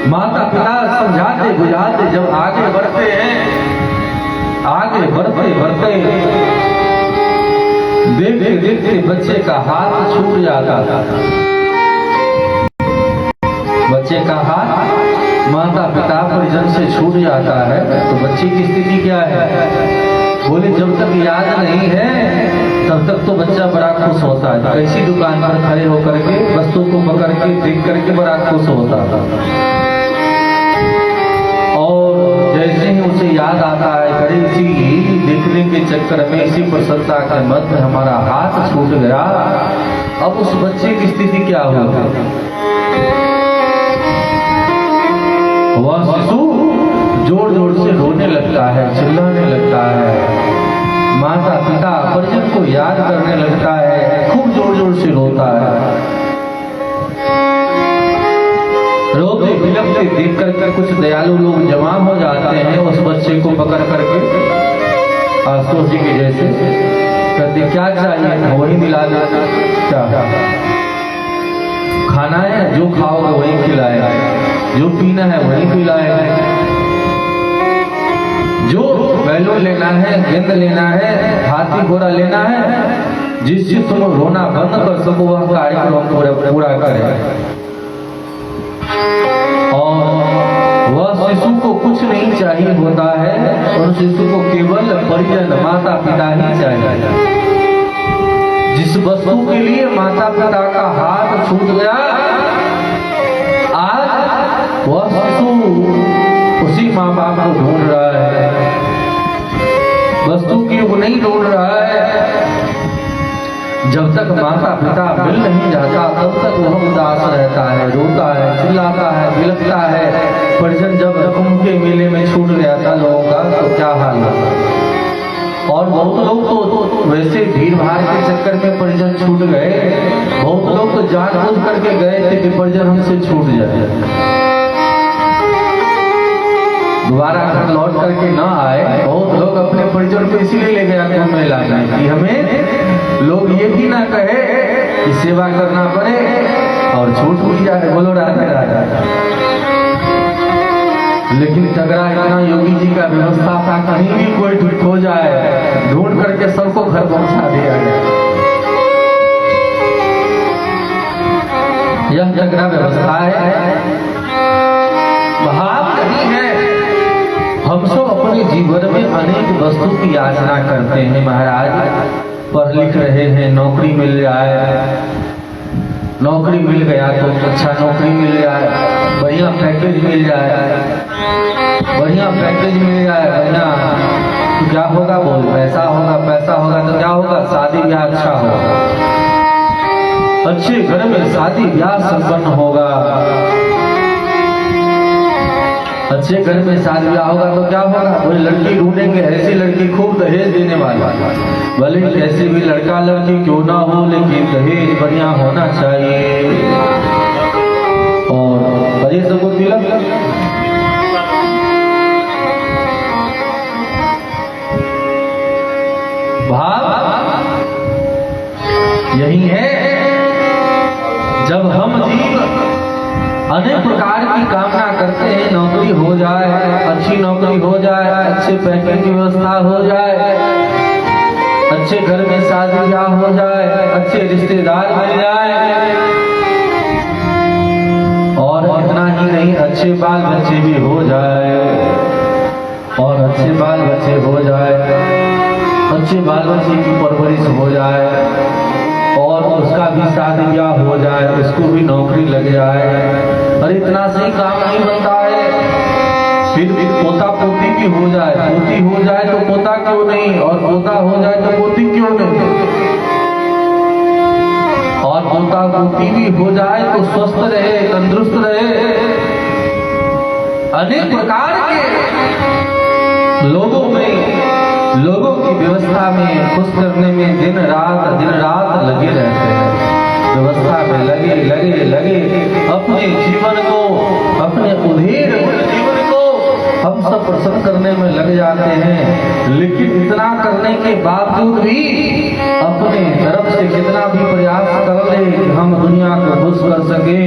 माता पिता समझाते बुझाते जब आगे बढ़ते हैं, आगे बढ़ते बढ़ते देखते देखते बच्चे का हाथ छूट जाता था। बच्चे का हाथ माता पिता परिजन से छूट जाता है तो बच्चे की स्थिति क्या है? बोले जब तक याद नहीं है तब तक तो बच्चा बड़ा खुश होता है। कैसी दुकान पर खड़े होकर के वस्तु को पकड़ के देख करके बड़ा खुश होता था, और जैसे ही उसे याद आता है अरे इसी देखने के चक्कर में, इसी प्रसन्नता के मध्य हमारा हाथ छूट गया, अब उस बच्चे की स्थिति क्या होगी? वह शिशु जोर जोर से रोने लगता है, चिल्लाने लगता है, माता पिता परिजन को याद करने लगता है, खूब जोर जोर से रोता है। रोते बिलखते देख करके कुछ दयालु लोग जमा हो जाते हैं उस बच्चे को पकड़ करके, आशुतोष जी के जैसे, कहते क्या चाहिए? वही दिला देना। क्या खाना है? जो खाओगे वही खिलाएगा, जो पीना है वही पिलाएगा, जो बैलून लेना है, गेंद लेना है, हाथी घोड़ा लेना है, जिससे तुम रोना बंद कर सको वह कार्यक्रम पूरा करे। और वह शिशु को कुछ नहीं चाहिए होता है, और शिशु को केवल परिजन माता पिता ही चाहिए। जिस वस्तु के लिए माता पिता का हाथ छूट गया, आज वह शिशु उसी माँ बाप को ढूंढ रहा है, वस्तु की वो नहीं ढूंढ रहा है। जब तक माता पिता मिल नहीं जाता तब तक वह उदास रहता है, रोता है, चिल्लाता है, बिलखता है। परिजन जब कुंभ के मेले में छूट गया था लोगों का तो क्या हाल होता। और बहुत लोग तो वैसे भीड़ भाड़ के चक्कर में परिजन छूट गए, बहुत लोग तो जानबूझ करके गए थे कि परिजन हमसे छूट जाए, दोबारा लौट करके ना आए। बहुत लोग अपने परिजन को इसीलिए ले गया कुंभ मेला में कि हमें लोग ये भी ना कहे कि सेवा करना पड़े और छूट भी जाए। बोलो राधे राधे। लेकिन झगड़ा इतना योगी जी का व्यवस्था था, कहीं भी कोई खो जाए ढूंढ करके सबको घर पहुंचा दिया गया। यह झगड़ा व्यवस्था है, भाव नहीं है। हम सब अपने जीवन में अनेक वस्तु की याचना करते हैं महाराज। पढ़ लिख रहे हैं, नौकरी मिल जाए, नौकरी मिल गया तो अच्छा नौकरी मिल जाए, बढ़िया पैकेज मिल जाए, बढ़िया पैकेज मिल जाए, बढ़िया तो क्या होगा? बोल पैसा होगा, पैसा होगा तो क्या होगा? शादी ब्याह अच्छा होगा, अच्छे घर में शादी ब्याह संपन्न होगा। अच्छे घर में शादी ब्याह होगा तो क्या होगा? कोई लड़की ढूंढेंगे, ऐसी लड़की खूब दहेज देने वाली, भले कैसे भी लड़का लड़की क्यों ना हो लेकिन दहेज बढ़िया होना चाहिए। और अरे सबको तिलक भाव यही है। जब हम जीव अनेक प्रकार की कामना करते हैं, नौकरी हो जाए, अच्छी नौकरी हो जाए, अच्छे पैकेज की व्यवस्था हो जाए, अच्छे घर में शादी ब्याह हो जाए, अच्छे रिश्तेदार मिल जाए, और इतना ही नहीं अच्छे बाल बच्चे भी हो जाए, और अच्छे बाल बच्चे हो जाए, अच्छे बाल बच्चे की परवरिश हो जाए, और उसका भी शादी ब्याह हो जाए, उसको भी नौकरी लग जाए। और इतना सही काम नहीं बनता है, फिर पोता पोती भी हो जाए, पोती हो जाए तो पोता क्यों नहीं, और पोता हो जाए तो पोती क्यों नहीं, और पोता पोती भी हो जाए तो स्वस्थ रहे, तंदुरुस्त रहे। अनेक प्रकार के लोगों की व्यवस्था में खुश करने में दिन रात लगे रहते हैं, व्यवस्था में लगे अपने जीवन को, अपने उधेर जीवन को हम सब प्रसन्न करने में लग जाते हैं। लेकिन इतना करने के बावजूद भी अपने तरफ से कितना भी प्रयास कर ले कि हम दुनिया को खुश कर सके,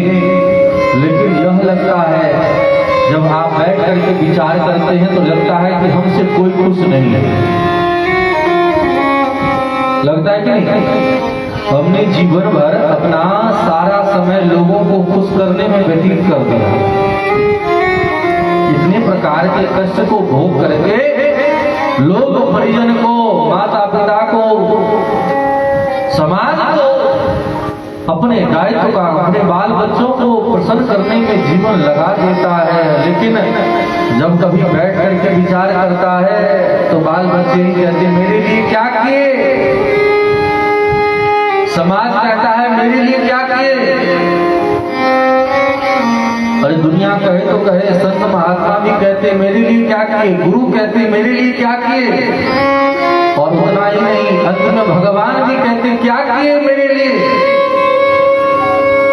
लेकिन यह लगता है बैठ करके विचार करते हैं तो लगता है कि हमसे कोई खुश नहीं है। लगता है कि नहीं? हमने जीवन भर अपना सारा समय लोगों को खुश करने में व्यतीत कर दिया। इतने प्रकार के कष्ट को भोग करके लोग परिजन को, माता पिता को, समाज को, अपने दायित्व का, अपने बाल बच्चों को प्रसन्न करने में जीवन लगा देता है। लेकिन जब कभी बैठ करके विचार करता है तो बाल बच्चे ही कहते मेरे लिए क्या किए, समाज कहता है मेरे लिए क्या किए। अरे दुनिया कहे तो कहे, संत महात्मा भी कहते मेरे लिए क्या किए, गुरु कहते मेरे लिए क्या किए, और उतना ही नहीं, अंत में भगवान भी कहते क्या किए मेरे लिए।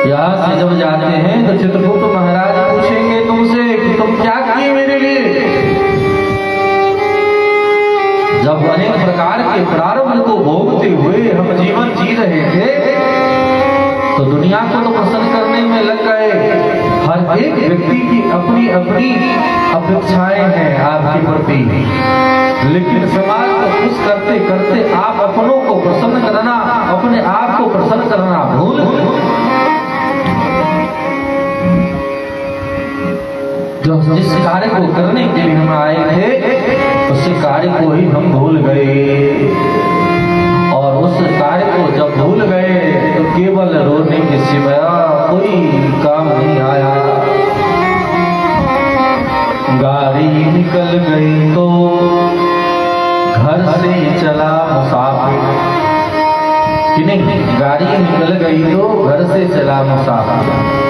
यहाँ से जब जाते हैं तो चित्रकूट महाराज पूछेंगे तुमसे कि तुम क्या किए मेरे लिए। जब अनेक प्रकार के प्रारब्ध को भोगते हुए हम जीवन जी रहे थे तो दुनिया को तो प्रसन्न करने में लग गए। हर एक व्यक्ति की अपनी अपनी अपेक्षाएं हैं आपके प्रति, लेकिन समाज को खुश करते करते आप अपनों को प्रसन्न करना, अपने आप को प्रसन्न करना भूल। जो जिस कार्य को करने के लिए हम आए थे उस कार्य को ही हम भूल गए, और उस कार्य को जब भूल गए तो केवल रोने के सिवाय कोई काम नहीं आया। गाड़ी निकल गई तो घर से चला मुसाफिर, कि नहीं, गाड़ी निकल गई तो घर से चला मुसाफिर।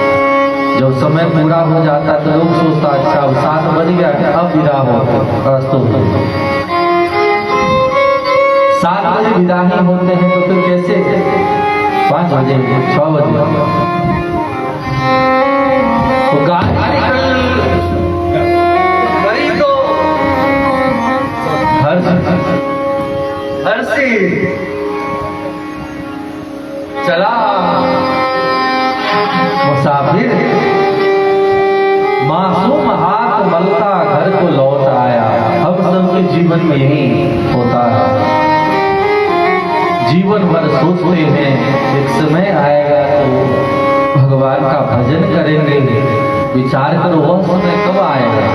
जब समय पूरा हो जाता तो लोग सोचता अच्छा अब 7 बज गया, अब विदा हो प्रस्तुत हो। 7 बजे विदा ही होते हैं तो फिर कैसे 5 बजे 6 बजे तो गाड़ी निकल गई तो घर से चला मुसाफिर। मासूम हाथ मलता घर को लौट आया। हम सबके जीवन में यही होता है। जीवन भर सोचते हैं एक समय आएगा तो भगवान का भजन करेंगे, विचार करो वह समय कब आएगा।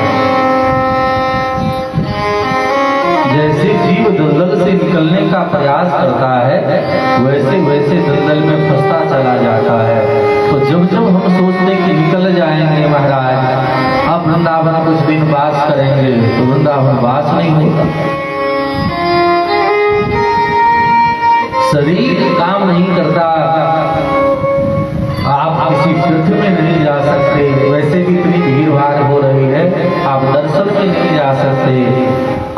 जैसे जीव दलदल से निकलने का प्रयास करता है वैसे वैसे दलदल में फंसता चला जाता है। तो जब जब हम सोचते कि निकल जाएंगे महाराज, अब वृंदावन कुछ दिन वास करेंगे, तो वृंदावन वास नहीं होता। शरीर काम नहीं करता, आप किसी तीर्थ में नहीं जा सकते, वैसे भी इतनी भीड़ भाड़ हो रही है, आप दर्शन में नहीं जा सकते,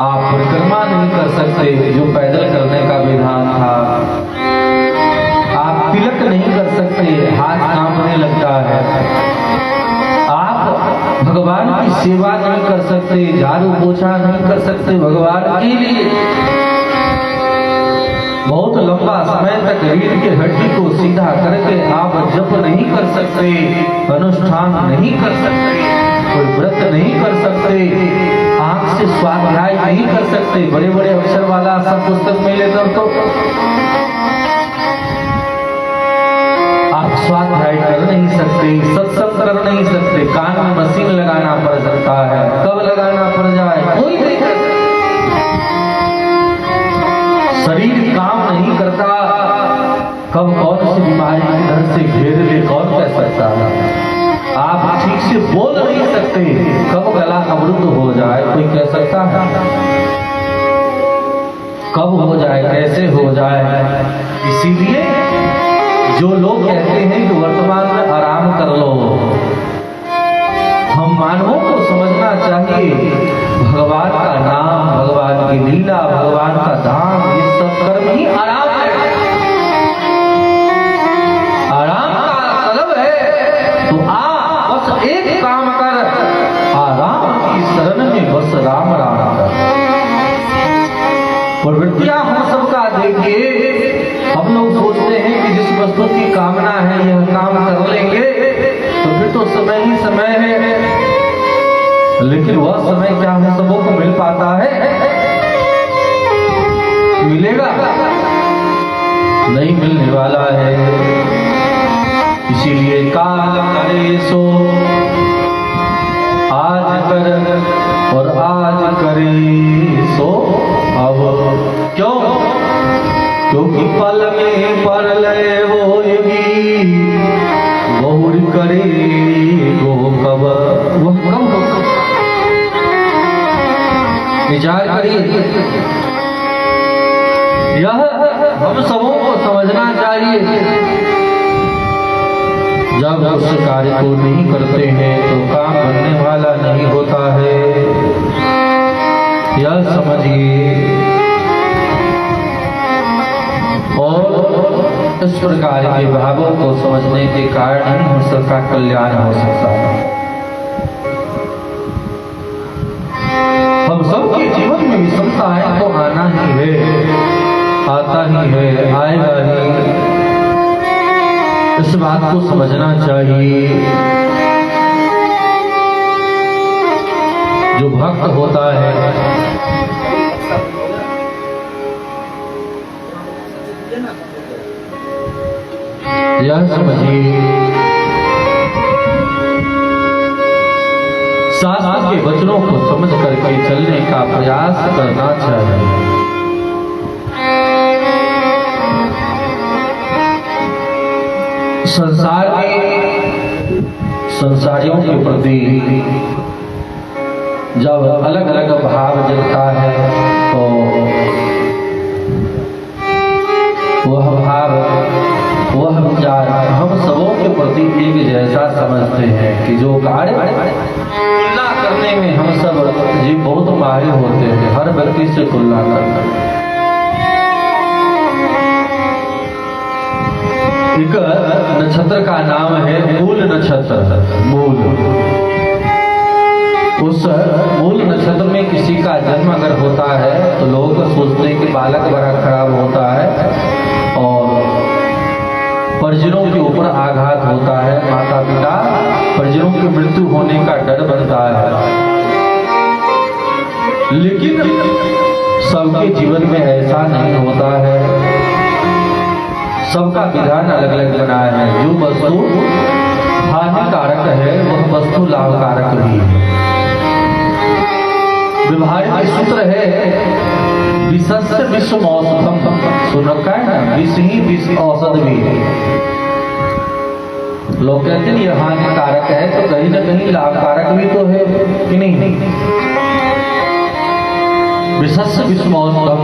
आप परिक्रमा नहीं कर सकते जो पैदल करने का विधान था, आप तिलक नहीं कर सकते, हाथ कांपने लगता है, आप भगवान की सेवा नहीं कर सकते, झाड़ू पोछा नहीं कर सकते भगवान के लिए। बहुत लंबा समय तक रीढ़ की हड्डी को सीधा करके आप जप नहीं कर सकते, अनुष्ठान नहीं कर सकते, कोई व्रत नहीं कर सकते, आंख से स्वाध्याय नहीं कर सकते। बड़े बड़े अक्षर वाला सब पुस्तक में लेकर तो आप स्वाध्याय कर नहीं सकते, सत्संग कर नहीं सकते, कान में मशीन लगाना पड़ सकता है, कब लगाना पड़ जाए कोई नहीं कर सकता। शरीर काम नहीं करता, कब कौन सी बीमारी इधर से घेर ले कौन कह सकता है। आप ठीक से बोल नहीं सकते, कब गला अवरुद्ध हो जाए कोई कह सकता है, कब हो जाए कैसे हो जाए। इसीलिए जो लोग कहते हैं कि वर्तमान में आराम कर लो, हम मानवों को समझना चाहिए भगवान का नाम, भगवान की लीला, भगवान का धाम, ये सब कर्म ही आराम है। आराम का तलब है तो बस एक काम कर, आराम की शरण में बस राम राम कर। प्रवृत्तियां हम सबका देखिए, हम लोग सोचते हैं कि जिस वस्तु की कामना है यह काम कर लेंगे तो फिर तो समय ही समय है। लेकिन वह समय क्या हम सबों को मिल पाता है? मिलेगा? नहीं मिलने वाला है। इसीलिए काल करे सो आज कर और आज करे सो अब। क्यों? क्योंकि पल में परलय होएगी, बहुर करे गो कब। वह कब होगा? विचार करिए। यह हम सबों को समझना चाहिए। जब उस कार्य को नहीं करते हैं तो काम बनने वाला नहीं होता है। यह समझिए। और इस प्रकार के भावों को समझने के कारण ही हम सबका कल्याण हो सकता है। हम सबके जीवन में विषमताएं तो आना ही है, आता ही है, आएगा ही। इस बात को समझना चाहिए। जो भक्त होता है यह समझिए, शास्त्र के वचनों को समझ करके चलने का प्रयास करना चाहिए। संसार में संसारियों के प्रति जब अलग अलग भाव जगता है तो वह भाव, वह विचार हम सबों के प्रति एक जैसा समझते हैं कि जो कार्य तुलना करने में हम सब जी बहुत माहिर होते हैं, हर व्यक्ति से तुलना करते हैं। एक नक्षत्र का नाम है मूल नक्षत्र। मूल, उस मूल नक्षत्र में किसी का जन्म अगर होता है तो लोग सोचते हैं कि बालक बड़ा खराब होता है और परिजनों के ऊपर आघात होता है, माता पिता परिजनों की मृत्यु होने का डर बनता है। लेकिन सबके जीवन में ऐसा नहीं होता है। सबका विधान अलग अलग बना है। जो वस्तु हानिकारक है वह वस्तु लाभकारक भी है। व्यवहारिक सूत्र है विषस्य विश्व औषधम। सुन रखा है ना? विष ही विश्व औषध भी है। लोग कहते हैं ये हानिकारक है तो कहीं ना कहीं लाभकारक भी तो है कि नहीं? विषस्य विश्व औषधम।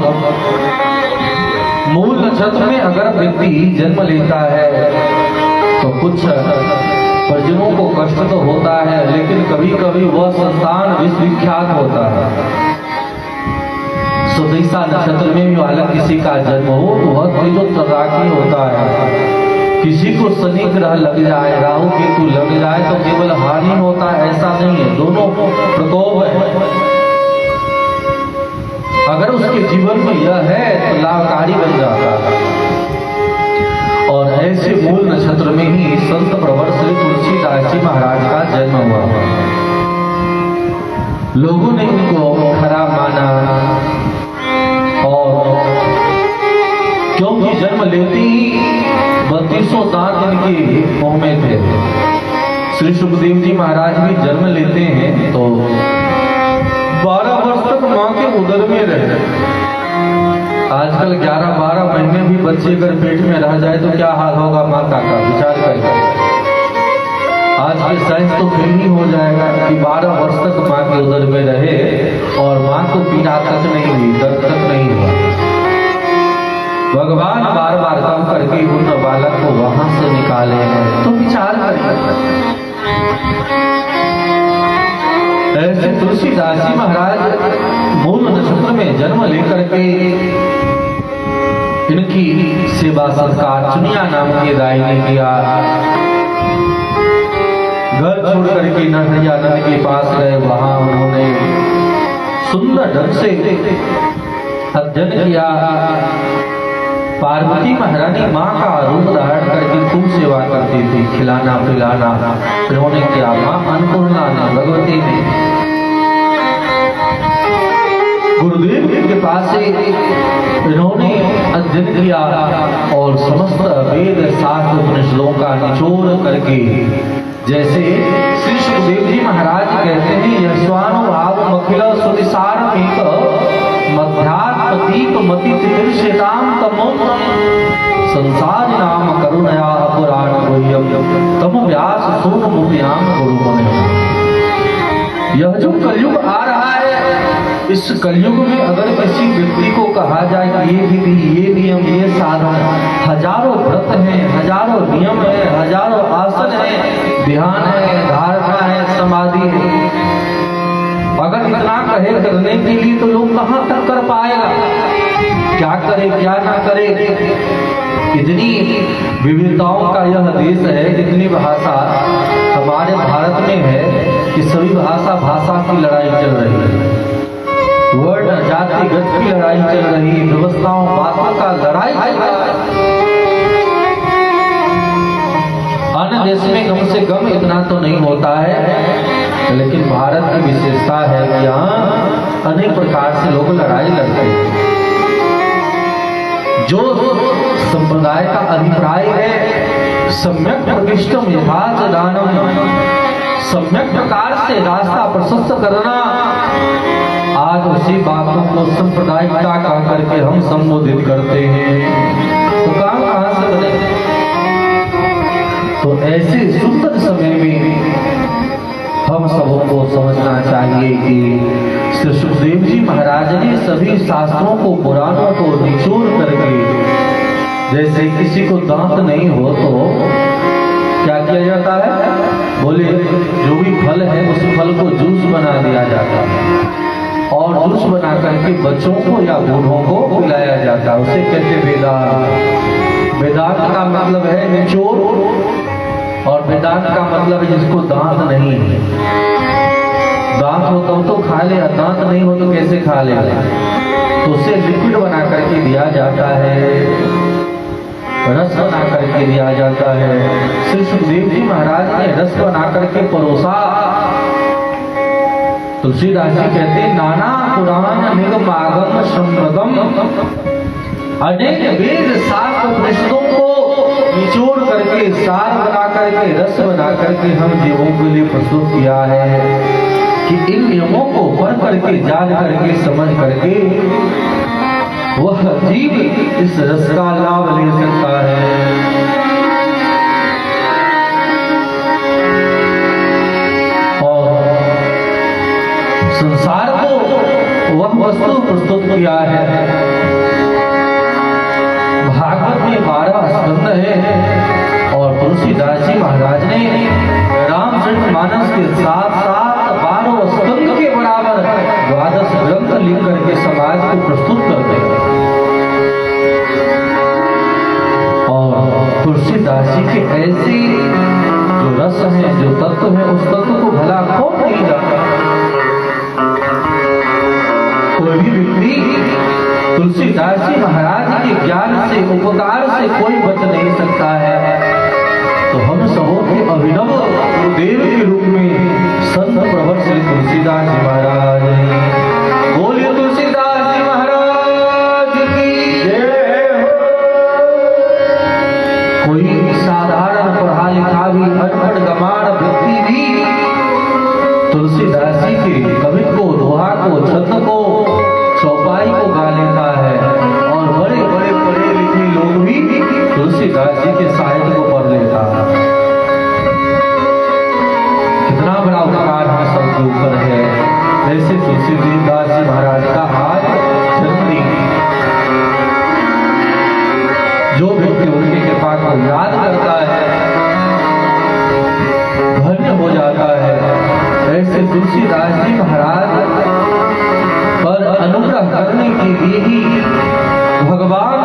मूल नक्षत्र में अगर व्यक्ति जन्म लेता है तो कुछ परिजनों को कष्ट तो होता है, लेकिन कभी कभी वह संतान विश्वविख्यात होता है। सुदैसा नक्षत्र में भी बालक किसी का जन्म हो तो वह तेजो तदाकी होता है। किसी को शनि ग्रह लग जाए, राहु केतु लग जाए तो केवल हानि होता है ऐसा नहीं है, दोनों प्रकोप है। अगर उसके जीवन में यह है तो लाभकारी बन जाता है। और ऐसे मूल नक्षत्र में ही संत प्रवर श्री तुलसीदास जी महाराज का जन्म हुआ। लोगों ने उनको खराब माना और क्योंकि जन्म लेते ही 32 दांत इनके मुंह में थे। श्री सुखदेव जी महाराज भी जन्म लेते हैं तो 12 वर्ष तक माँ के उदर में रहे। आजकल 11-12 महीने भी बच्चे अगर पेट में रह जाए तो क्या हाल होगा माता का, विचार करिए। आज के साइंस तो फिर ही हो जाएगा कि 12 वर्ष तक माँ के उदर में रहे और माँ को पीड़ा तक नहीं हुई, दर्द तक नहीं हुआ। भगवान बार बार कम करके उन बालक को वहां से निकाले हैं। तो विचार करिए। ऐसे तुलसीदास जी महाराज मूल नक्षत्र में जन्म लेकर के इनकी सेवा सत्कार चुनिया नाम की राय ने किया। घर छोड़ करके नरहरिया नदी के पास गए, वहां उन्होंने सुंदर ढंग से अध्ययन किया। पार्वती महारानी माँ का रूप धारण करके खूब सेवा करती थी, खिलाना पिलाना। उन्होंने किया माँ अन्नपूर्णा ने, भगवती ने गुरुदेव की कृपा से इन्होंने अध्ययन किया और समस्त वेद शास्त्र उपनिषदों का निचोड़ करके, जैसे श्री सुखदेव जी महाराज कहते हैं, यह स्वानुभाव अखिल सुतिसारमेक मध्यात्मदीप मति तितिर्षेताम तमो संसार नाम करुणया पुराण गुह्यम तम व्यास सोम मुप्याम गुरुमुने। यह जो कलयुग आ रहा है, इस कलयुग में अगर किसी व्यक्ति को कहा जाए कि ये विधि, ये नियम, ये साधन, हजारों व्रत हैं, हजारों नियम है, हजारों आसन है, ध्यान है, धारणा है, समाधि है, अगर इतना कहे करने के लिए तो लोग कहां तक कर पाएगा? क्या करे क्या ना करे? इतनी विविधताओं का यह देश है, इतनी भाषा हमारे भारत में है कि सभी भाषा की लड़ाई चल रही है, वर्ण जातिगत की लड़ाई चल रही है, व्यवस्थाओं बातों का लड़ाई चल रहा है। अन्य देश में कम से कम इतना तो नहीं होता है, लेकिन भारत की विशेषता है कि यहाँ अनेक प्रकार से लोग लड़ाई लड़ते हैं। जो संप्रदाय का अभिप्राय है सम्यक प्रविष्टम यथाच दानम, सम्यक प्रकार से रास्ता प्रशस्त करना, आज उसी बातों को संप्रदायिकता कह करके हम संबोधित करते हैं, तो काम कहां से बने? तो ऐसे सुंदर समय में हम सबको समझना चाहिए कि श्री सुखदेव जी महाराज ने सभी शास्त्रों को, पुराणों को निचोड़ करके, जैसे किसी को दांत नहीं हो तो क्या किया जाता है? बोले जो भी फल है उस फल को जूस बना दिया जाता है और जूस बना करके बच्चों को या बूढ़ों को पिलाया जाता है, उसे कहते वेदांत। वेदांत का मतलब है निचोड़, और वेदांत का मतलब है जिसको दांत नहीं है। दांत हो तो खा ले, दांत नहीं हो तो कैसे खा ले? तो उसे लिक्विड बना करके दिया जाता है, रस बना करके दिया जाता है। श्री सुखदेव जी महाराज ने रस बना करके परोसा। तुलसीदास जी कहते नाना पुराण निगमागम संप्रदम, अनेक वेद शास्त्र उपनिषदों को निचोड़ करके, सार बना करके, रस बना करके हम जीवों के लिए प्रस्तुत किया है कि इन नियमों को पढ़ करके, जान करके, समझ करके वह जीव इस रस का लाभ ले सकता है। और संसार को वह वस्तु प्रस्तुत किया है। भागवत में 12 स्कंद है और तुलसीदास जी महाराज ने रामचरितमानस के साथ साथ 12 स्कंद के बराबर 12 ग्रंथ लिख करके समाज को प्रस्तुत करते हैं। और तुलसीदास जी के ऐसे जो रस है, जो तत्व है, उस तत्व को भला कौन नहीं जाता? कोई भी व्यक्ति तुलसीदास जी महाराज के ज्ञान से, उपकार से कोई बच नहीं सकता है। तो हम सबों के अभिनव गुरुदेव के रूप में संत प्रवर श्री तुलसीदास जी महाराज, बोलिए तुलसीदास जी महाराज की जय हो। कोई साधारण पढ़ा लिखा भी, अनपढ़ गमार व्यक्ति भी तुलसीदास जी के कवित्व को, दोहा को, छंद को, चौपाई को गा लेता है। और बड़े बड़े पढ़े लिखे लोग भी तुलसीदास जी के साहित्य को पढ़ लेता है। कितना बड़ा उपकार हम सबके ऊपर है। ऐसे तुलसीदास जी महाराज का आज जन्मदिन, जो व्यक्ति उनकी कृपा को याद करता है धन्य हो जाता है। ऐसे तुलसीदास जी महाराज पर अनुग्रह करने के लिए ही भगवान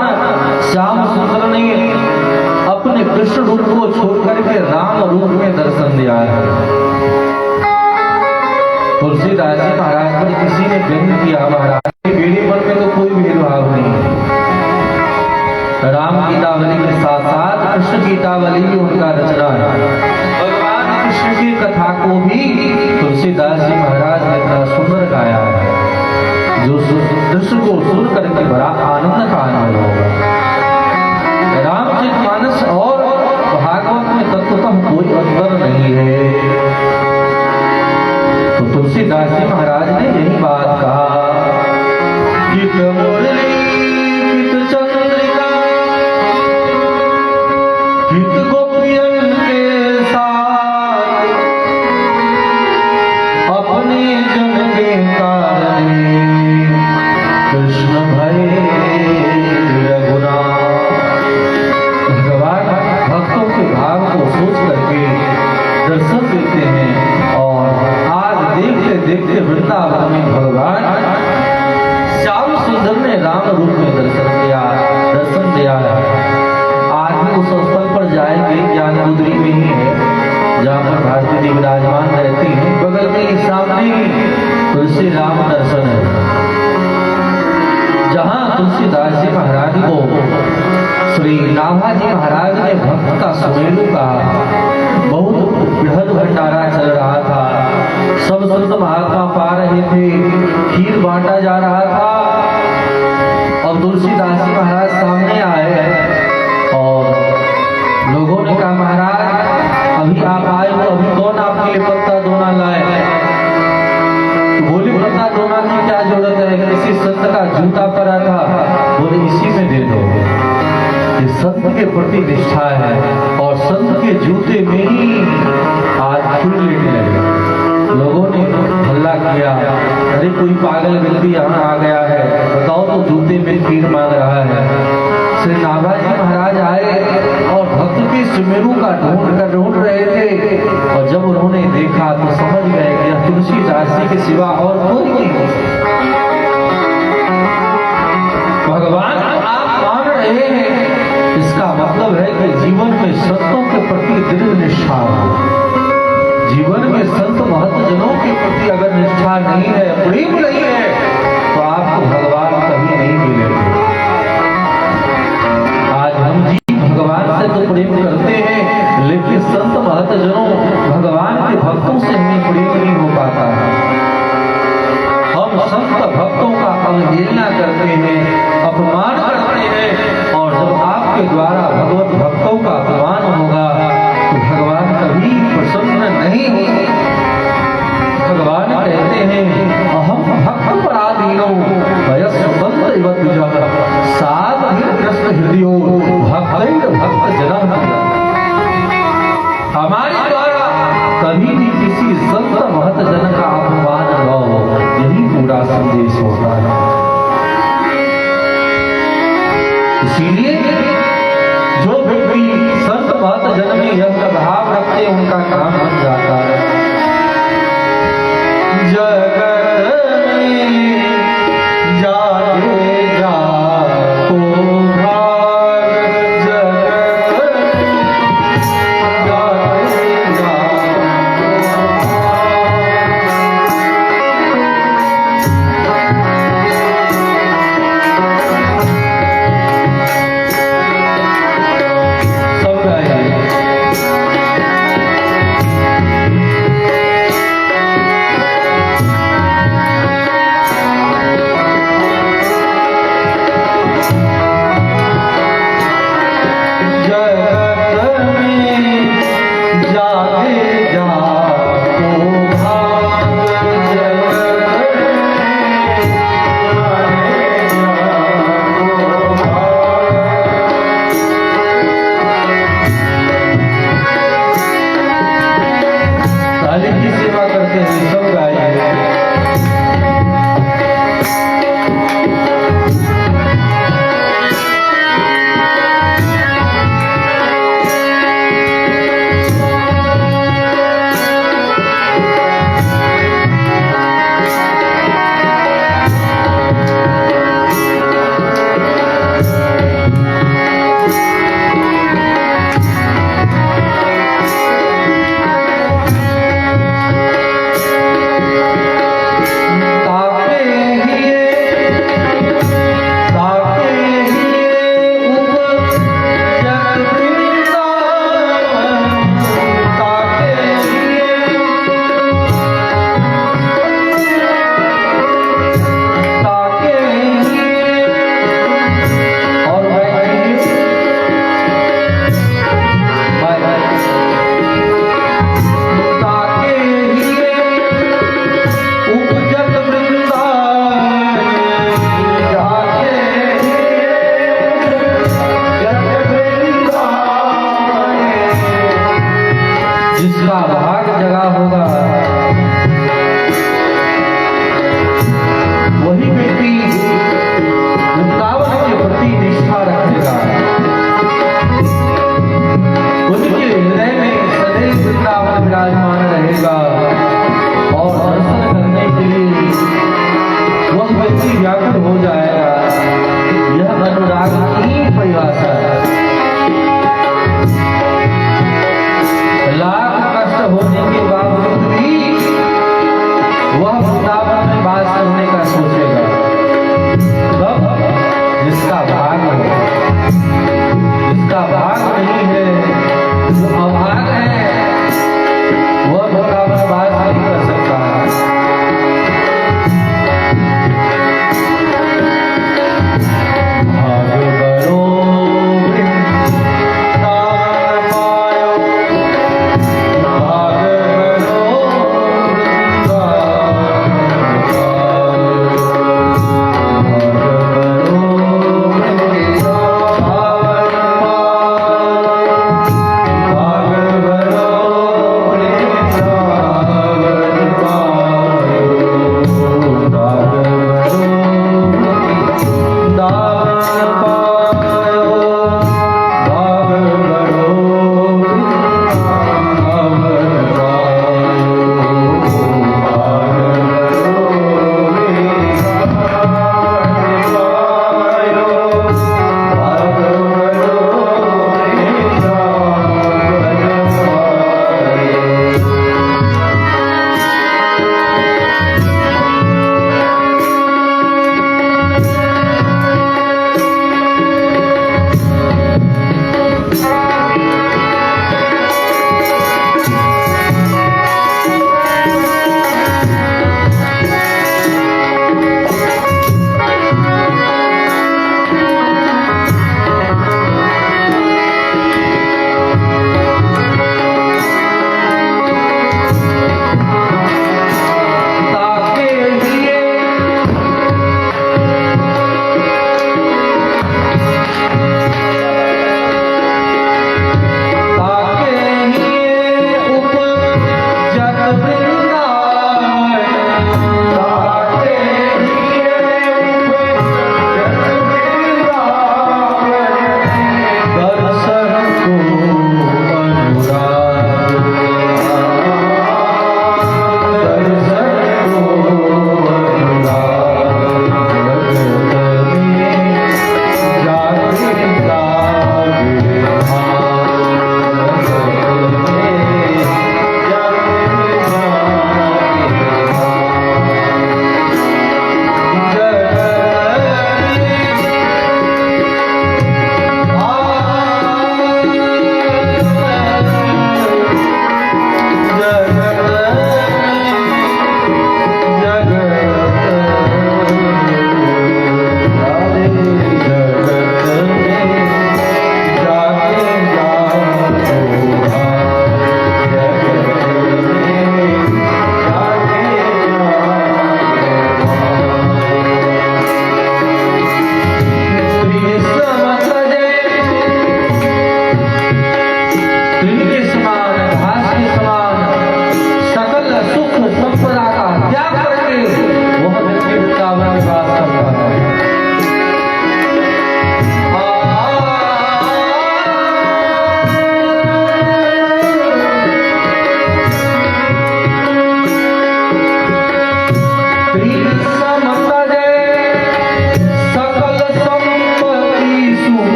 श्याम सुंदर ने अपने कृष्ण रूप को छोड़कर के राम रूप में दर्शन दिया है। तुलसीदास जी महाराज पर किसी ने व्यंग किया, महाराज मेरे मन में तो कोई भेदभाव नहीं है। राम गीतावली के साथ साथ कृष्ण गीतावली भी उनका रचना है। भगवान कृष्ण की कथा को भी तुलसीदास जी महाराज ने इतना सुंदर गाया है। जो दृश्य को सुन करके बड़ा आनंद का अनुभव होगा। रामचरितमानस और भागवत में तत्वतः कोई अंतर नहीं है। तो तुलसीदास जी महाराज ने यही बात कहा कि मुरली कित चंद्रिका कित गोपियन के साथ अपने जन के कारणे कृष्ण भय रघुनाथ। भगवान भक्तों के भाव को सोच करके दर्शन देते हैं और आज देखते देखते वृंदावन में भगवान श्याम सुंदर ने राम रूप में दर्शन दिया है। आज भी उस स्थल पर जाएंगे, ज्ञानमुद्री में ही है जहाँ पर भारती जी विराजमान रहती हैं। बगल में ही सामने ही तुलसी राम दर्शन है, जहाँ तुलसीदास जी महाराज को श्री नाभाजी महाराज ने भक्त का सुमेरु का बहुत बृहद भंडारा चल रहा था। सब संत महात्मा पा रहे थे, खीर बांटा जा रहा था। अब तुलसीदास जी महाराज सामने आए और लोगों ने कहा महाराज अभी आप आए हो, अभी कौन आपके लिए पत्ता दोना लाए? तो बोले पत्ता दोना की क्या जरूरत है, किसी संत का जूता पड़ा था, बोले इसी में दे दो। ये संत के प्रति निष्ठा है और संत के जूते में ही आज फूल लेने लगे। लोगों ने हल्ला किया, अरे कोई पागल व्यक्ति यहाँ आ गया है, बताओ तो जूते में खीर मांग रहा है। श्री नाभाजी महाराज आए और भक्त के सुमेरु का ढूंढ रहे थे और जब उन्होंने देखा तो समझ गए कि तुलसीदास जी के सिवा और कोई नहीं हो सकता। भगवान आप मान रहे हैं, इसका मतलब है कि जीवन में संतों के प्रति दृढ़ निष्ठा हो। जीवन में संत महत्वजनों के प्रति अगर निष्ठा नहीं है, प्रेम नहीं है, तो आपको भगवान कभी नहीं मिलेंगे। आज हम जी भगवान से तो प्रेम करते हैं, लेकिन संत महत्वजनों भगवान के भक्तों से हमें प्रेम नहीं हो पाता है। हम संत भक्तों का अवहेलना करते हैं, अपमान करते हैं और जब आपके द्वारा भगवत भक्तों का अपमान होगा तो भगवान कभी प्रसन्न नहीं होंगे। भगवान कहते हैं अहम भक्त पराधीनो वयस्वंत इव द्विजः साधुग्रस्त हृदयो भक्त जनम। हमारे द्वारा कभी भी किसी संत महत जन का अपमान न हो, यही पूरा संदेश होता है। इसीलिए जो व्यक्ति संत महत जन में यह भाव रखते उनका काम बन जाता है। जगत में जागे जाको भाग, जगत में जागे जाको भाग। भाग जगा होगा वही व्यक्ति वृंदावन के प्रति निष्ठा रखेगा, उनके हृदय में सदैव वृंदावन विराजमान रहेगा और दर्शन करने के लिए वह व्यक्ति व्याकुल हो जाएगा। यह अनुराग की परिभाषा है। लाख कष्ट होने के बावजूद भी वह वृंदावन में वास करने का सोचेगा। तब जिसका भाग है, जिसका भाग नहीं है, जो अभाग है, वह वृंदावन वास नहीं कर सकता है। भाग बरो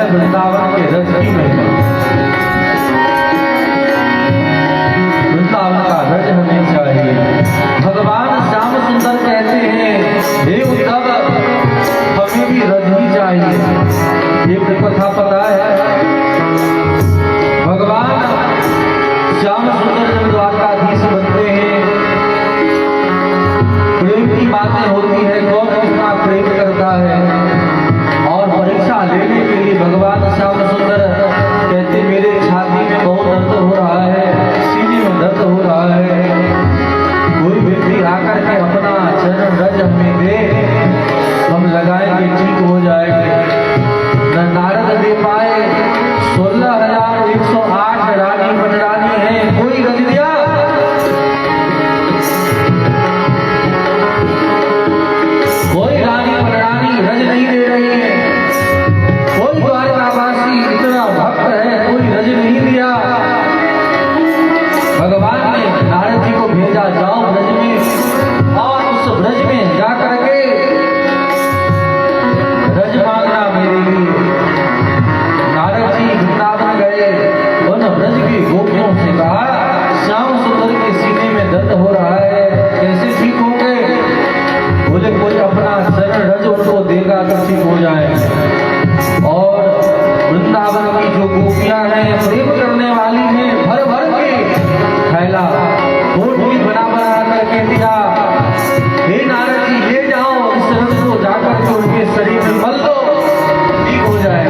है वृंदावन के रज की महिमा। वृंदावन का रज हमें चाहिए। भगवान श्याम सुंदर कहते हैं, हे उद्धव हमें भी रज ही चाहिए। एक कथा पता है, भगवान श्याम सुंदर जब द्वारकाधीश बनते हैं, प्रेम की बातें होती है, कौन कितना प्रेम करता है, और परीक्षा लेने के लिए भगवान श्याम सुंदर कहते मेरे छाती में बहुत दर्द हो रहा है, सीने में दर्द हो रहा है, कोई व्यक्ति आकर के अपना चरण रज हमें दे, हम लगाएंगे ठीक हो जाएंगे। न नारद दे पाए, 16,108 रानी मनरानी है, कोई रज दिया? कोई रानी मनरानी रज नहीं दे रही है। कोई द्वारकावासी इतना भक्त है, कोई रज नहीं दिया। भगवान ने नारद जी को भेजा, जाओ ब्रज में और उस ब्रज में जाकर के रज मांगना मेरे लिए। नारद जी वृंदावन गए, उन ब्रज की गोपियों से कहा, श्याम सुंदर के सीने में दर्द हो रहा है, कैसे ठीक होंगे? बोले कोई अपना चरण रज उनको देगा तो ठीक हो जाए। और वृंदावन की जो गोपियां हैं, प्रेम करने वाली हैं, भर भर के थैला रोटी बना करके दिया। हे नारद जी ले जाओ, इस रज को जाकर के उनके शरीर में मल दो, ठीक हो जाए।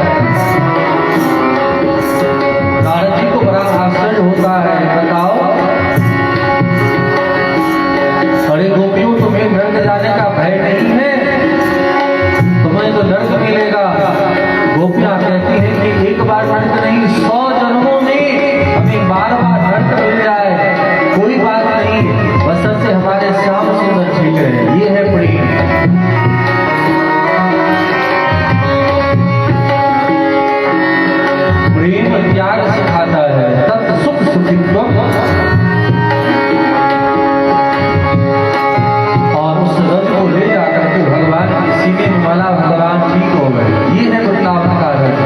नारद जी को बड़ा आश्चर्य होता है, बताओ अरे गोपियों तुम्हें नर्क जाने का भय नहीं है, तुम्हें तो नर्क मिलेगा। गोपियां कहती हैं कि एक बार नर्क नहीं, 100 जन्मों में हमें बार-बार नर्क मिल जाए, कोई बात नहीं, बशर्ते हमारे श्याम सुंदर ठीक है। ये है प्रेम। प्रेम त्याग सिखाता है, तत् सुख सुखित्वम्। और उस रज को ले जाकर के भगवान के सीने में मला, भगवान ठीक हो गए। ये है वृंदावन का रज।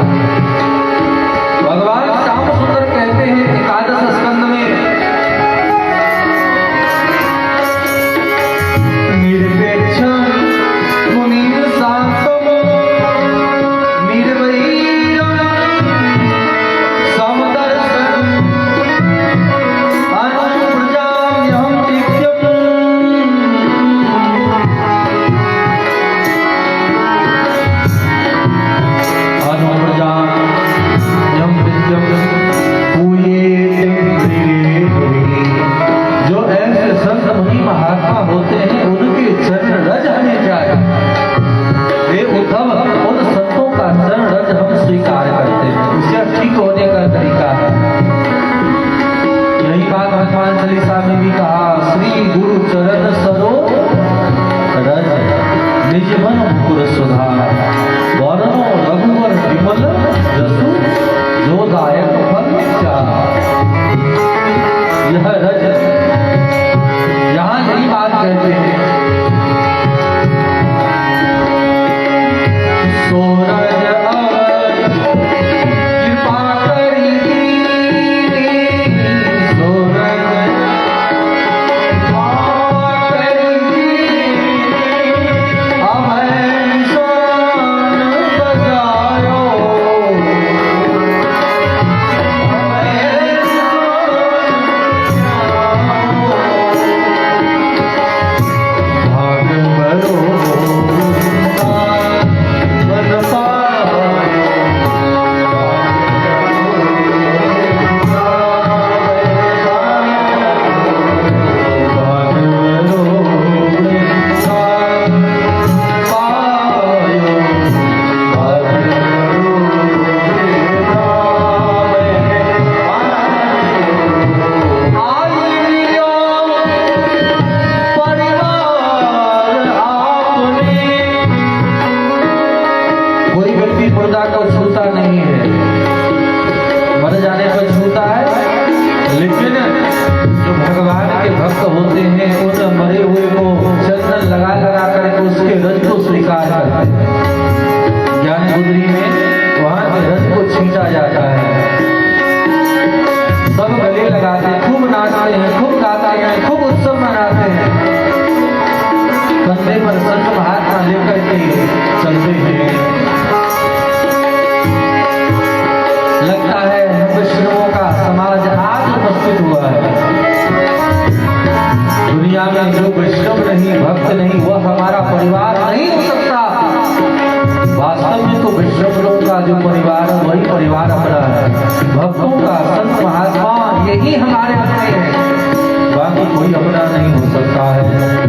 भगवान श्याम सुंदर कहते हैं एकादश स्कंद में, निर्वेक्षम मुनिर शांतम निर्वैरम समदर्शन अनुप्रजाम्यहं दिव्यम्। अनुप्रजाम्यहं दिव्यम् जो ऐसे संत मुनि महात्मा होते हैं, उनके चरण रज हमें जाए। हे उद्धव, उन संतों का चरण रज हम स्वीकार करते हैं, उसका ठीक होने का तरीका है। यही बात हनुमान चालीसा में भी कहा, श्री गुरु चरण सरो रज निज मन मुकुर सुधार, वरनो रघुवर विमल जसु जो दायक फल चाहा। यह रज, यहां यही बात कहते हैं, सोरज अवध कृपा करी दीनी, सोरज कृपा करी दीनी, अभय शान बजायो, अभय मुर्दा को छूता नहीं है, मर जाने पर छूता है, लेकिन जो भगवान के भक्त होते हैं उन मरे हुए को चंदन लगा लगा करके उसके रज को स्वीकार करते हैं। ज्ञान गुदरी में वहां के रज खींचा जाता है। सब गले लगाते हैं, खूब नाचते हैं, खूब गाते हैं, खूब उत्सव मनाते हैं। कंधे पर संत महात्मा लेकर के चलते हैं। लगता है वैष्णवों का समाज आज उपस्थित हुआ है। दुनिया में जो वैष्णव नहीं, भक्त नहीं, वह हमारा परिवार नहीं हो सकता। वास्तव में तो वैष्णव लोग का जो परिवार है वही परिवार अपना है। भक्तों का, संत महात्मा यही हमारे अपने हैं, बाकी कोई अपना नहीं हो सकता है।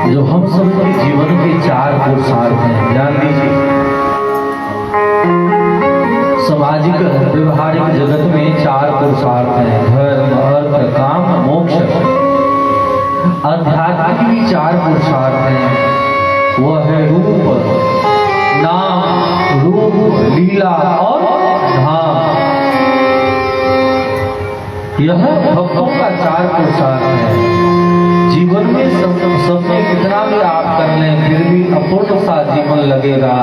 जो हम सबके जीवन के चार पुरुषार्थ हैं, ध्यान दीजिए। सामाजिक व्यवहारिक जगत में चार पुरुषार्थ हैं, धर्म, अर्थ, काम, मोक्ष। आध्यात्मिक भी चार पुरुषार्थ हैं, वह है रूप, नाम, रूप, लीला और धाम। यह भक्तों का चार पुरुषार्थ है। जीवन में सबने कितना भी आप कर लें फिर भी अपूर्ण सा जीवन लगेगा,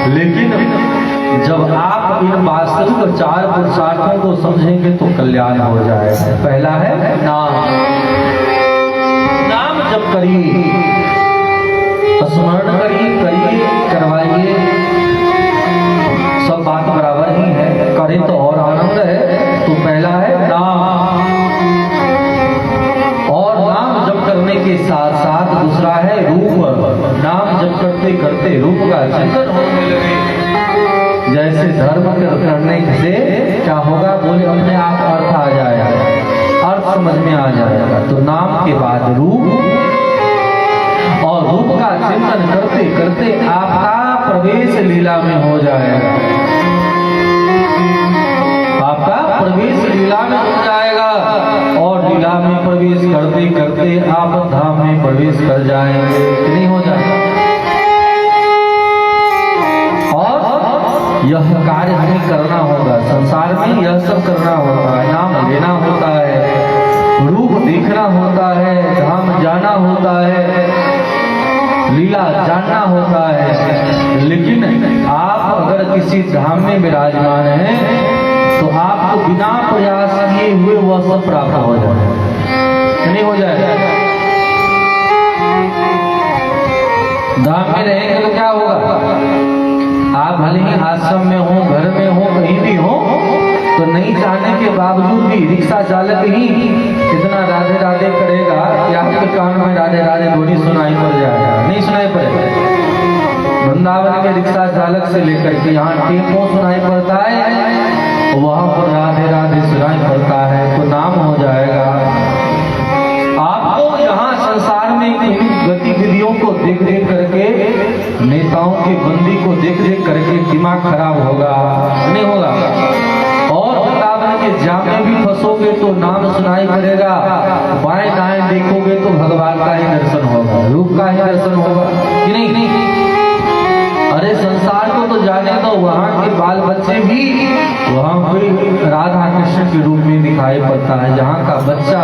लेकिन जब आप इन वास्तविक चार पुरुषार्थों को समझेंगे तो कल्याण हो जाएगा। पहला है नाम। नाम जप करिए, स्मरण करिए, करवाइए, सब बात बराबर ही है, करें तो और आनंद है। तो पहला है नाम, और नाम जप करने के साथ साथ दूसरा है रूप। नाम जप करते करते रूप का चिंतन होने लगे। जैसे धर्म करने से क्या होगा, बोले अपने आप अर्थ आ जाएगा, अर्थ समझ में आ जाएगा। तो नाम के बाद रूप, और रूप का चिंतन करते करते आपका प्रवेश लीला में हो जाएगा, आपका प्रवेश लीला में हो जाएगा। और लीला में प्रवेश करते करते आप धाम में प्रवेश कर जाएंगे, नहीं हो जाएगा। और यह कार्य हमें करना होगा, संसार में यह सब करना होता है। नाम लेना होता है, रूप देखना होता है, धाम जाना होता है, लीला जानना होता है। लेकिन आप अगर किसी धाम में विराजमान हैं तो आपको बिना प्रयास किए हुए वह सब प्राप्त हो जाए, नहीं हो जाए। धाम में रहेंगे तो क्या होगा, आप भले ही आश्रम में हो, घर में हो, कहीं भी हो, तो नहीं चाहने के बावजूद भी रिक्शा चालक ही इतना राधे राधे करेगा कि आपके कान में राधे राधे ध्वनि सुनाई पड़ जाएगा, नहीं सुनाई पड़ेगा। वृंदावन के रिक्शा चालक से लेकर के यहाँ टेम्पो सुनाई पड़ता है, वहां पर राधे राधे सुनाई पड़ता है, तो नाम हो जाएगा। आपको यहाँ संसार में गतिविधियों को देख देख करके, नेताओं की बंदी को देख देख करके दिमाग खराब होगा, नहीं होगा। और वृंदावन के जाम में भी फंसोगे तो नाम सुनाई पड़ेगा, बाएं दाएं देखोगे तो भगवान का ही दर्शन होगा, रूप का ही दर्शन होगा, कि नहीं। अरे संसार को तो जाने दो, वहाँ के बाल बच्चे भी वहाँ पे राधा कृष्ण के रूप में दिखाई पड़ता है। जहाँ का बच्चा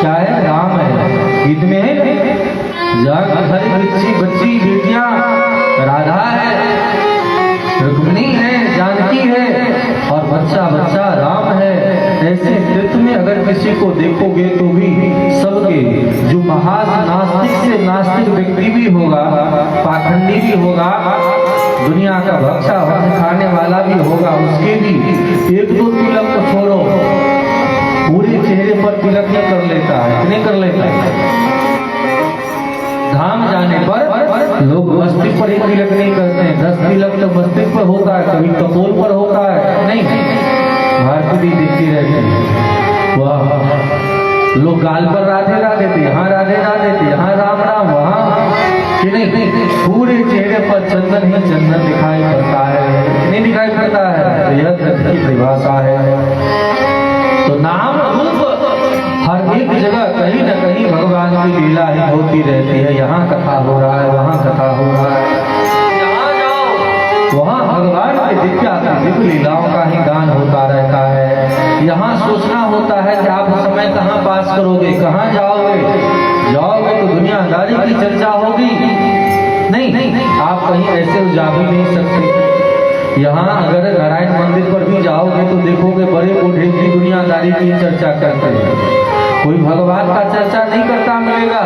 क्या है, राम है। गीत में है, जहाँ हर बच्ची बेटियां राधा है, रुक्मिणी है, जानकी है, और बच्चा राम है। ऐसे नृत्य में अगर किसी को देखोगे तो भी सबके, जो महान नास्तिक से नास्तिक व्यक्ति भी होगा, पाखंडी भी होगा, दुनिया का भक्षा खाने वाला भी होगा, उसके भी एक दो तिलक तो छोड़ो, पूरे चेहरे पर तिलक नहीं कर लेता है, नहीं कर लेता है। धाम जाने पर लोग मस्तिष्क पर ही तिलक नहीं करते हैं, 10 तिलक तो मस्तिष्क पर होता है, कभी कपोल पर होता है, नहीं। भारती दिखती रहती है, वाह, लोग गाल पर राधे राधे थे, यहाँ राधे राधे थे, यहाँ राम राम, वहाँ कि नहीं, पूरे चेहरे पर चंदन ही चंदन दिखाई पड़ता है, नहीं दिखाई पड़ता है। तो यह कृष्ण की परिभाषा है। तो नाम रूप हर एक जगह कहीं न कहीं भगवान की लीला ही होती रहती है। यहाँ कथा हो रहा है, वहाँ कथा हो रहा है, जहाँ जाओ वहाँ भगवान के दिव्य लीलाओं का ही गान होता रहता है। यहाँ सोचना होता है कि आप समय कहाँ पास करोगे, कहाँ जाओगे तो दुनियादारी की चर्चा होगी, नहीं, आप कहीं ऐसे जा भी नहीं सकते। यहाँ अगर नारायण मंदिर पर भी जाओगे तो देखोगे बड़े बूढ़े की दुनियादारी की चर्चा करते हैं, कोई भगवान का चर्चा नहीं करता मिलेगा,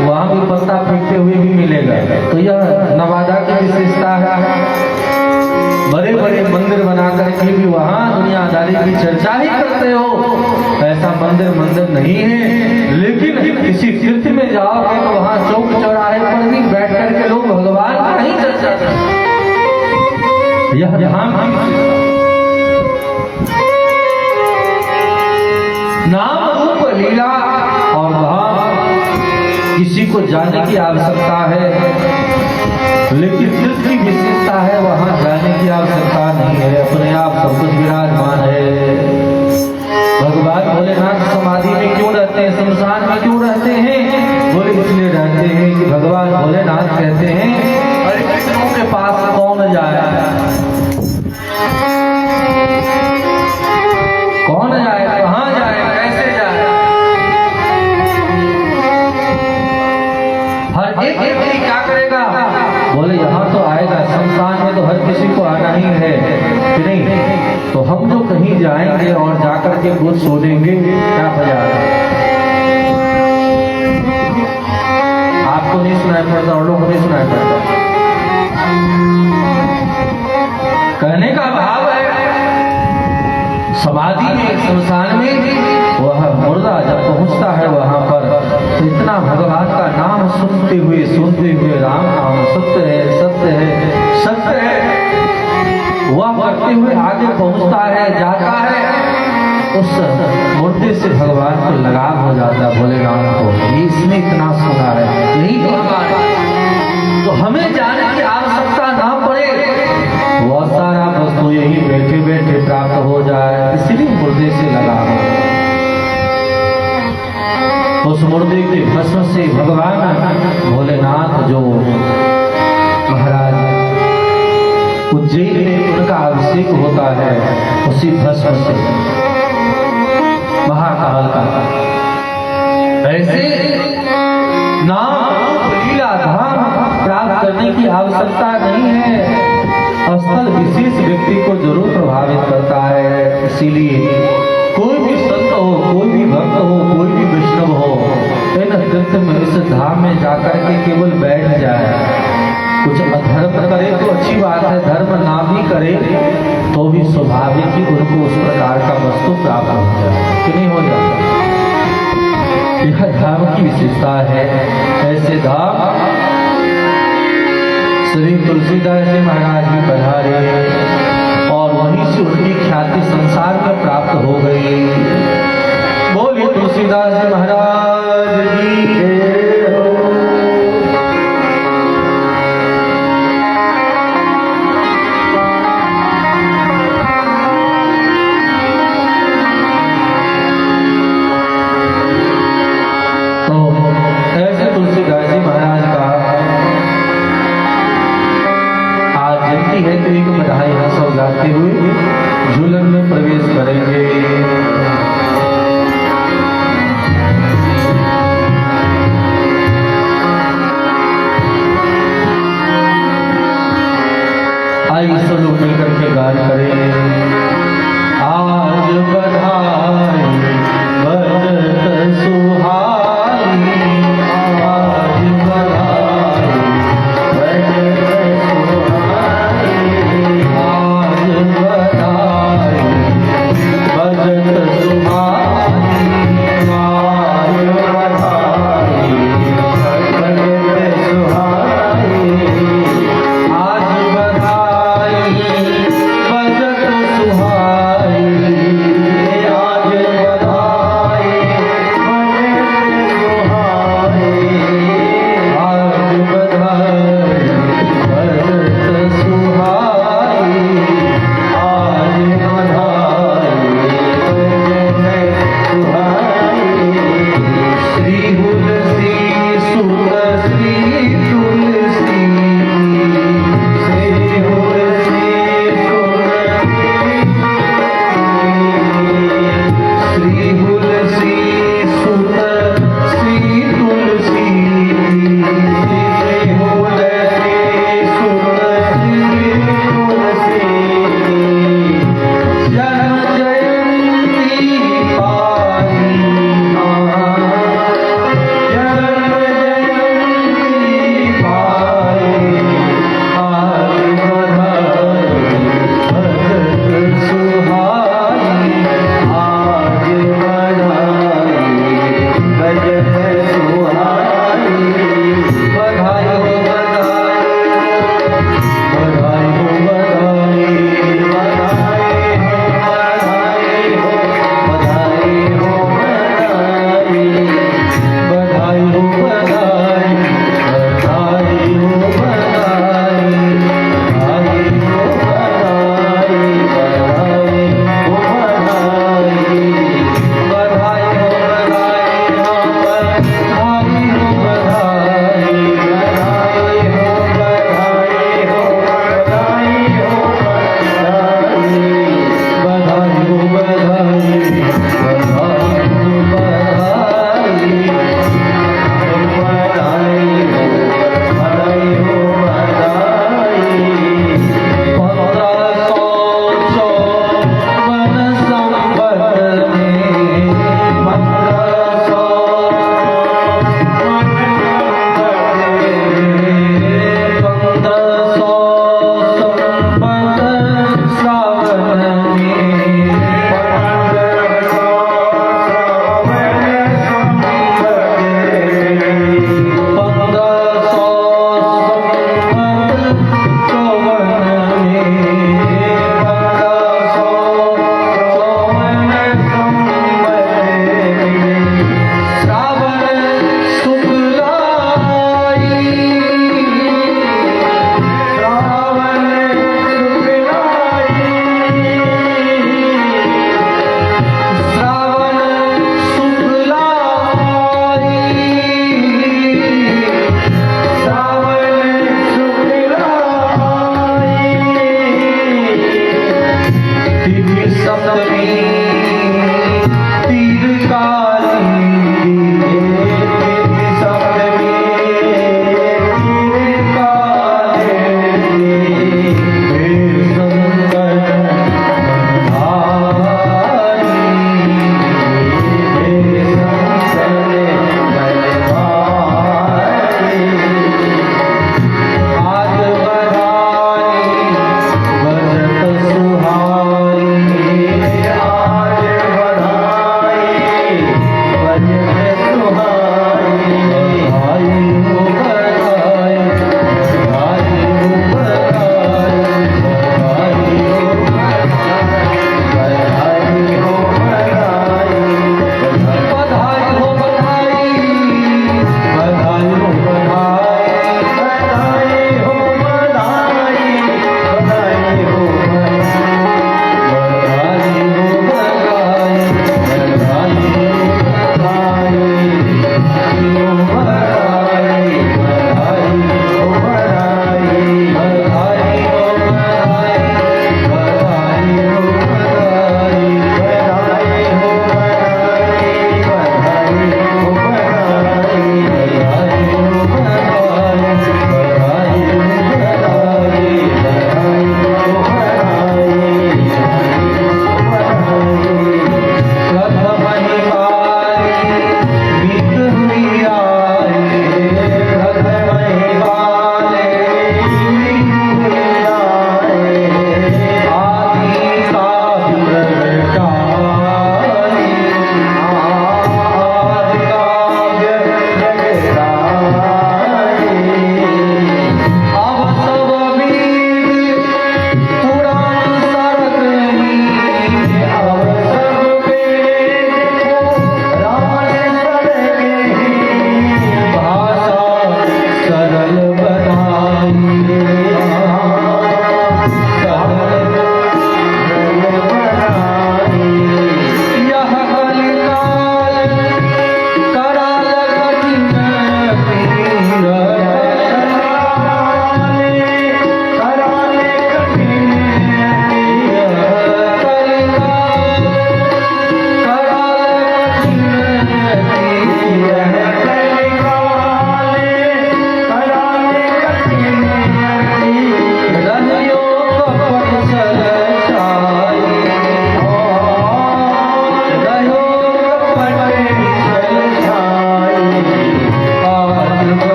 वहाँ भी पत्ता फेंकते हुए भी मिलेगा। तो यह नवादा की विशेषता है। बड़े बड़े मंदिर बना करके भी वहाँ दुनियादारी की चर्चा ही करते हो, ऐसा मंदिर नहीं है। लेकिन किसी तीर्थ में जाओगे तो वहाँ चौक चौराहे पर भी बैठ करके लोग भगवान का ही चर्चा करते हैं। यह धाम नाम रूप लीला और धाम किसी को जाने की आवश्यकता है, लेकिन तीर्थ की विशेषता है, वहां जाने की आवश्यकता नहीं है, अपने आप सब कुछ विराजमान है। भगवान भोलेनाथ समाधि में क्यों रहते हैं, शमशान में क्यों रहते हैं? बोले इसलिए रहते हैं कि भगवान भोलेनाथ कहते हैं अरे कृष्णों के पास कौन जाए, कौन जाए, कहां जाए, कैसे जाए? हर एक व्यक्ति क्या करेगा? बोले यहाँ तो आएगा, शमशान में तो हर किसी को आना ही है कि नहीं? तो हम जो कहीं जाएंगे और जाकर के खुद सोचेंगे क्या मजा है? आपको नहीं सुनाई पड़ता और लोगों को नहीं सुनाई पड़ता। कहने का भाव है समाधि में, शमशान में वह मुर्दा जब पहुंचता है वहां पर तो इतना भगवान का नाम सुनते हुए राम नाम सत्य है, सत्य है, सत्य है, वह करते हुए आगे पहुंचता है, जाता है, उस मुर्दे से भगवान को लगाव हो जाता है। भोलेनाथ को ये इसने इतना सुना है, यही भगवान, तो हमें जाने की आवश्यकता ना पड़े, वह सारा वस्तु यही बैठे बैठे प्राप्त हो जाए, इसलिए मुर्दे से लगाव हो। उस मुर्दे के भस्म से भगवान भोलेनाथ जो महाराज उज्जैन में उनका अभिषेक होता है, उसी भस्म से महाकाल का ऐसे नाम लीला धाम प्राप्त करने की आवश्यकता नहीं है, स्थल विशेष व्यक्ति को जरूर प्रभावित करता है। इसीलिए कोई भी संत हो, कोई भी भक्त हो, कोई भी वैष्णव हो, इन तीर्थ में, इस धाम में जाकर के केवल बैठ जाए, कुछ अधर्म करे तो अच्छी बात है, धर्म ना भी करे तो भी स्वाभाविक ही उनको उस प्रकार का वस्तु प्राप्त हो जाए कि नहीं हो जाता। यह धाम की विशेषता है। ऐसे धाम श्री तुलसीदास जी महाराज भी पधारे और वहीं से उनकी ख्याति संसार में प्राप्त हो गई। बोलिए तुलसीदास जी महाराज की जय हो। तो ऐसे तुलसीदास जी महाराज का आज जयंती है, तो एक बधाई हम सब गाते हुए झूलन में प्रवेश करेंगे।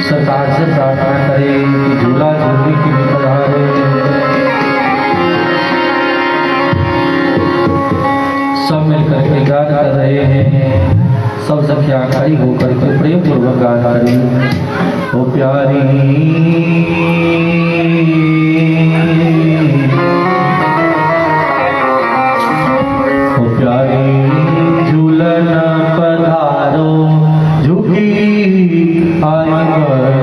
सरकार से प्रार्थना करें कि झूला झूलने की भी पधारे। सब मिलकर के गान कर रहे हैं, सब सखियां खड़ी होकर के प्रेम पूर्वक गान करें। ओ प्यारी झूलन पधारो झुकी आई झूलन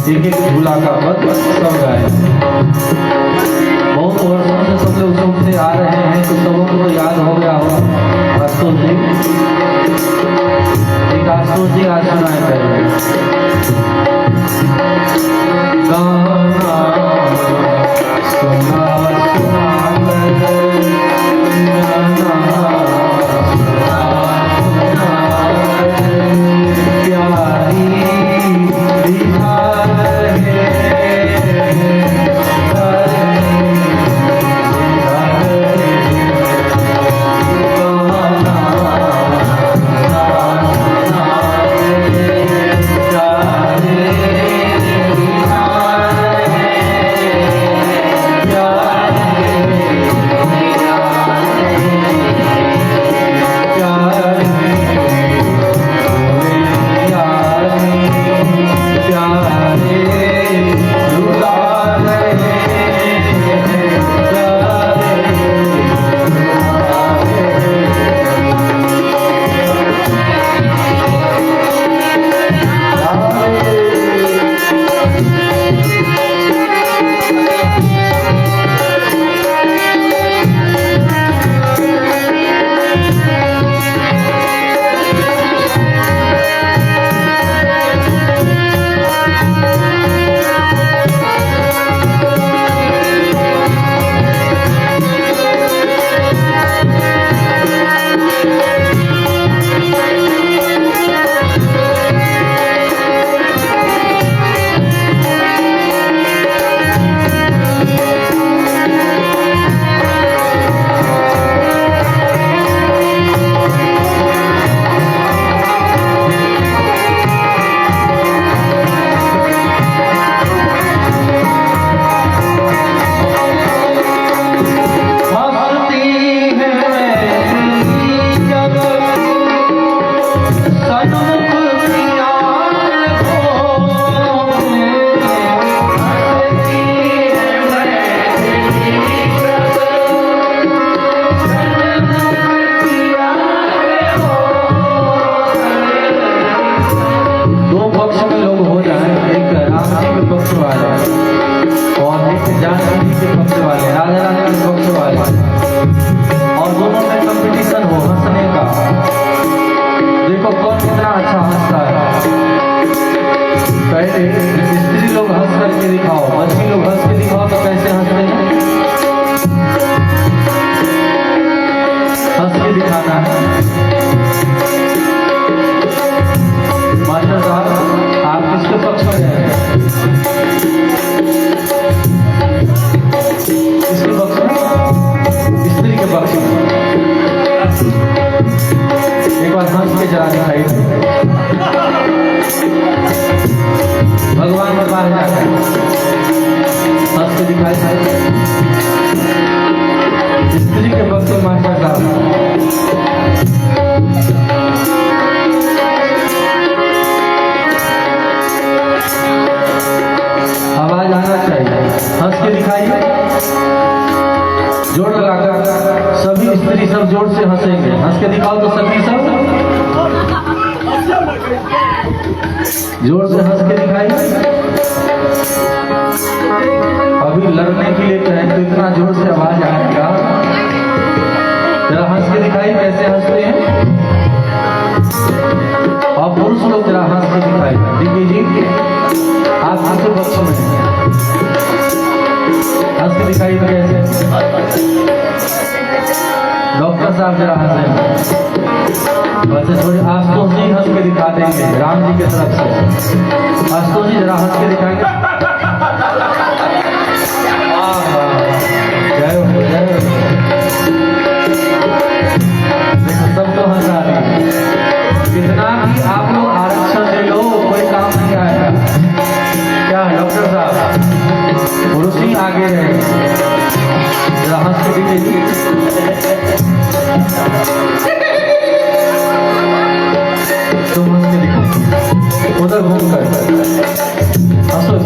एक एक झूला का पद सब गाए। बहुत वर्षों से सब लोग सुनते आ रहे हैं तो सबों को तो याद हो गया होगा। आशुतोष जी, एक आशुतोष जी आज सुनाए पहले गाना सुना स्त्री लोग हंस करके दिखाओ, बच्ची लोग हंस के दिखाओ तो कैसे हंसते हैं? हंस के दिखाना है। मास्टर साहब आप किसके पक्ष में हैं? किसके पक्ष में? स्त्री के पक्ष में। एक बार हंस के जरा दिखाइए। भगवान के पास जाकर हंस के दिखाई। स्त्री के पक्ष में मास्टर साहब आवाज आना चाहिए। हंस के दिखाइए, जोर लगाकर सभी स्त्री सब जोर से हंसेंगे। हंस के दिखाओ तो सभी सब जोर से हंस के दिखाइए। अभी लड़ने के लिए कहें तो इतना जोर से आवाज आएगा। जरा हंस के दिखाइए कैसे हंसते हैं। और पुरुष लोग जरा हंस के दिखाइए। दीदी जी आप किसके पक्ष में हैं? हंस के दिखाइए कैसे। डॉक्टर साहब जरा हंसे। वैसे थोड़ी आशुतोष जी हंस के दिखा देंगे राम जी की तरफ से। आशुतोष जी जरा हंस के दिखाएंगे। जय हो जय हो। देखो सबको हंसा रही। कितना भी आप लोग आरक्षण ले लो कोई काम नहीं आएगा। क्या डॉक्टर साहब पुरुष ही आगे रहे। जरा हंस के दिखाइए। तुम हंस के दिखाओ उधर घूम कर हंसो।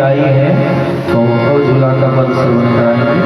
आई है तो झूला का पद श्रवण कराएंगे।